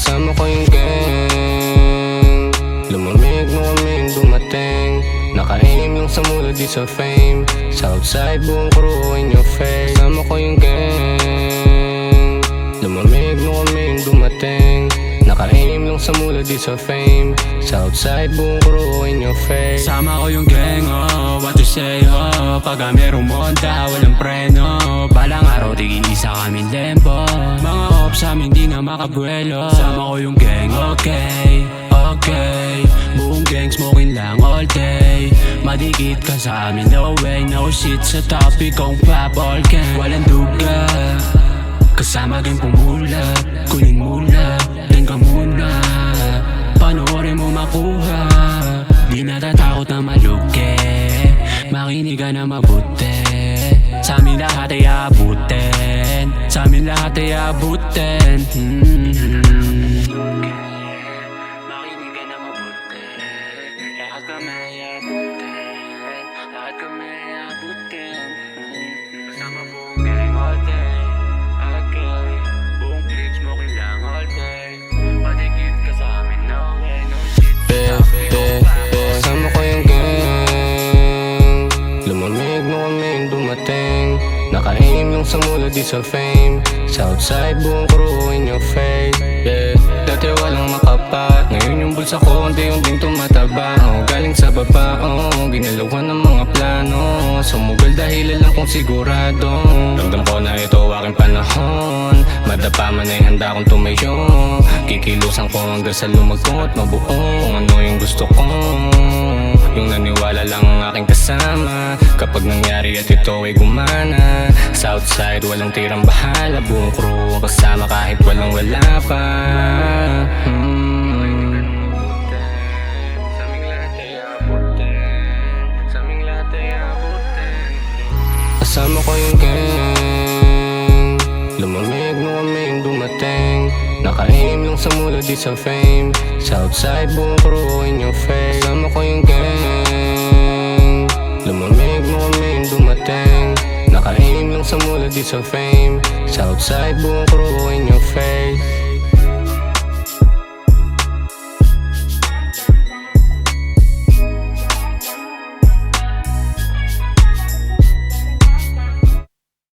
Kasama ko yung gang, lumamig nung kaming dumating. Naka-aim lang sa mula di sa fame, Southside buong crew in your face. Kasama ko yung gang, lumamig nung kaming dumating. Naka-aim lang sa mula di sa fame, Southside buong crew in your face. Sama ko yung gang, oh, what to say, oh. Pagka merong monta, walang preno. Balang araw, tigil-isa kaming lempo. Mga ops amin di na makabuelo. Sama ko yung gang, okay, okay. Buong gang smoking lang all day. Madikit ka sa amin, no way, no shit. Sa topic kong pop all can. Walang duga, kasama gang pumula. Kuning mula, din ka muna. Panoorin mo makuha. Di natatakot na malugi, makinig ka na mabuti. Sa amin lahat ay abutin, sa amin lahat ay abutin. Makinig ka na mabuti. Lahat kami ay abutin, lahat kami ay abutin. Kasama buong gang all day, okay. Buong clip smoking lang all day. Padikit ka sa amin, no way, no shit. Kasama ko yung gang, lumamig nung kaming dumating. Naka-aim lang sa mula di sa fame, Southside buong crew in your face. Yeah, dati walang makapat, ngayon yung bulsa ko unti-unting tumataba. Galing sa baba, ginalawan ng mga plano. Sumugal dahil alam kong sigurado. Ramdam ko na ito aking panahon, madapa man ay handa kong tumayo. Kikilusan ko hanggang sa lumagkot mabuo. Kung ano yung gusto ko, yung naniwala lang ang aking kasama. Kapag nangyari at ito ay gumana, Southside walang tirang bahala. Buong crew kasama kahit walang wala pa. Kasama ko yung gang, lumamig nung kaming dumating. Naka-aim lang sa mula di sa fame, Southside buong crew in your face. Kasama ko yung gang, lumamig nung kaming dumating. Naka-aim lang sa mula di sa fame, Southside buong crew in your face.